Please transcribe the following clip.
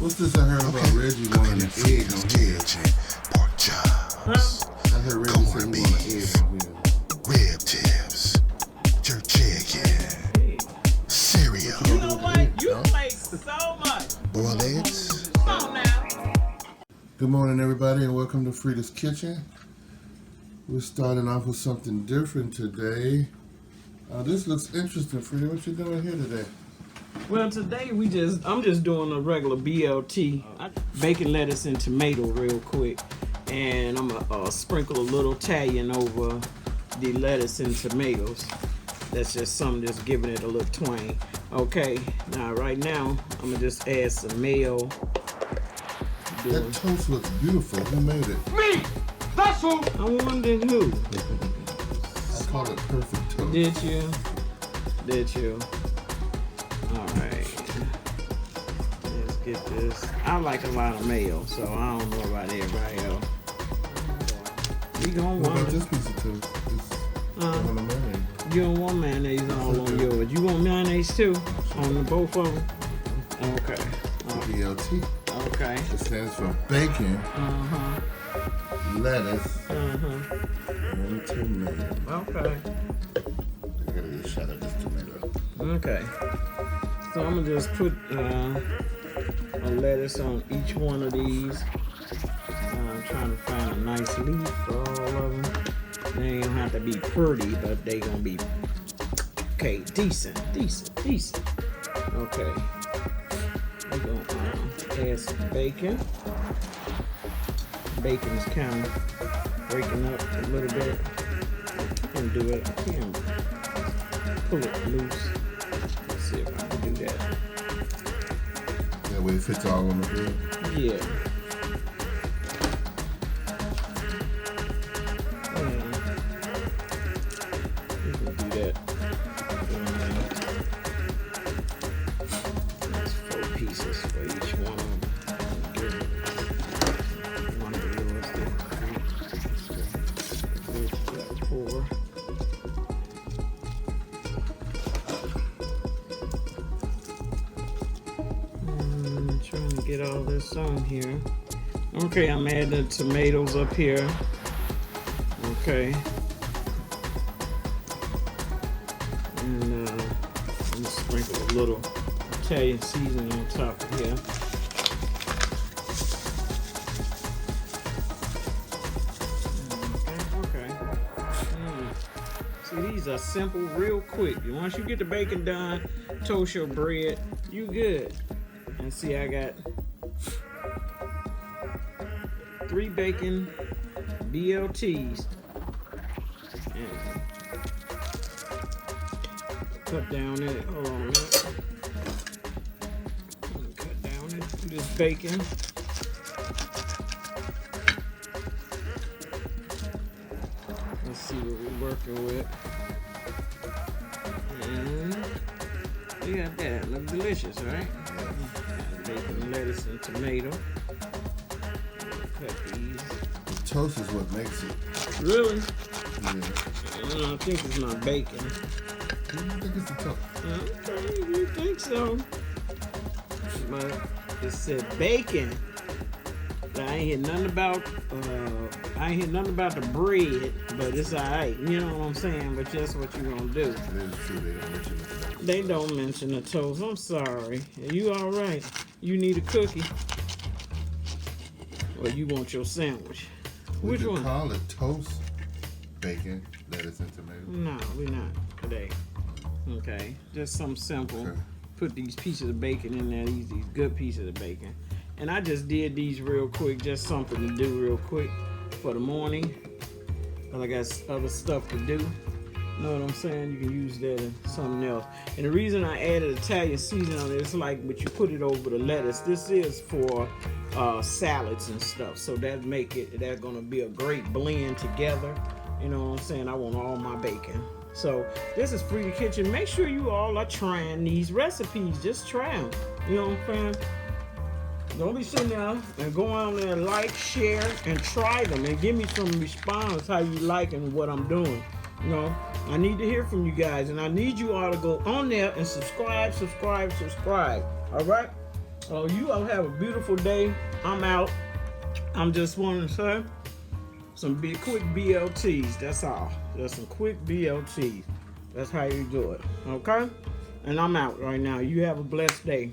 What's this I heard about Reggie wanting an egg on his? Pork chops. I heard Reggie say he wanted an egg on his. Rib tips. Jerk chicken. Cereal. You know what? You play so much. Boiled eggs. Come on now. Good morning, everybody, and welcome to Frieda's Kitchen. We're starting off with something different today. This looks interesting, Frieda. What you doing here today? Well, today I'm just doing a regular B.L.T. Bacon, lettuce, and tomato real quick, and I'm gonna sprinkle a little Italian over the lettuce and tomatoes. That's just something just giving it a little twang. Okay, now right now I'm gonna just add some mayo. That toast looks beautiful. Who made it? Me. That's who. I wondered who. I call it perfect toast. Did you? Did you? Alright. Let's get this. I like a lot of mayo, so I don't know about everybody else. You gonna What want about it. this piece of toast? I want a mayonnaise. You don't want mayonnaise all on yours. You want mayonnaise too? On the both of them? Okay. B.L.T. Okay. It stands for bacon, lettuce, and tomato. Okay. I gotta get a shot of this tomato. Okay. So I'm gonna just put a lettuce on each one of these. I'm trying to find a nice leaf for all of them. They don't have to be pretty, but they gonna be okay, decent. Okay. We're gonna add some bacon. Bacon's kind of breaking up a little bit. I can do it. I can pull it loose. Let's see if I can do that. That way it fits all on the bread. Yeah. You can do that. That's 4 pieces for each one of them. One of the yours there. 4. Trying to get all this on here. Okay, I'm adding the tomatoes up here. Okay. And I'm gonna sprinkle a little Italian seasoning on top of here. Okay. See, these are simple, real quick. Once you get the bacon done, toast your bread, you good. And see, I got 3 bacon B.L.T's. And cut down it. Hold on a minute. Cut down it. This bacon. Let's see what we're working with. And look at that. Look delicious, right? Bacon, lettuce, and tomato. Cut these. The toast is what makes it. Really? Yeah. I think it's my bacon. I don't think it's the toast. Okay, you think so? But it said bacon. I ain't hear nothing about the bread, but it's alright. You know what I'm saying? But that's what you're gonna do. It is true. They don't mention the toast. They don't mention the toast. I'm sorry. Are you alright? You need a cookie? Or you want your sandwich? Which We one? call it toast, bacon, lettuce, and tomato. No, we're not today. Okay, just something simple. Okay. Put these pieces of bacon in there, these good pieces of bacon. And I just did these real quick, just something to do real quick for the morning. Because I got other stuff to do. Know what I'm saying? You can use that in something else. And the reason I added Italian seasoning on it, it's like, but you put it over the lettuce. This is for salads and stuff. So that's gonna be a great blend together. You know what I'm saying? I want all my bacon. So this is Frieda Kitchen. Make sure you all are trying these recipes. Just try them. You know what I'm saying? Don't be sitting there and go on there and like, share, and try them. And give me some response how you like and what I'm doing. You know, I need to hear from you guys. And I need you all to go on there and subscribe. All right? Oh, you all have a beautiful day. I'm out. I'm just wanting to say some quick B.L.Ts. That's all. Just some quick B.L.Ts. That's how you do it. Okay? And I'm out right now. You have a blessed day.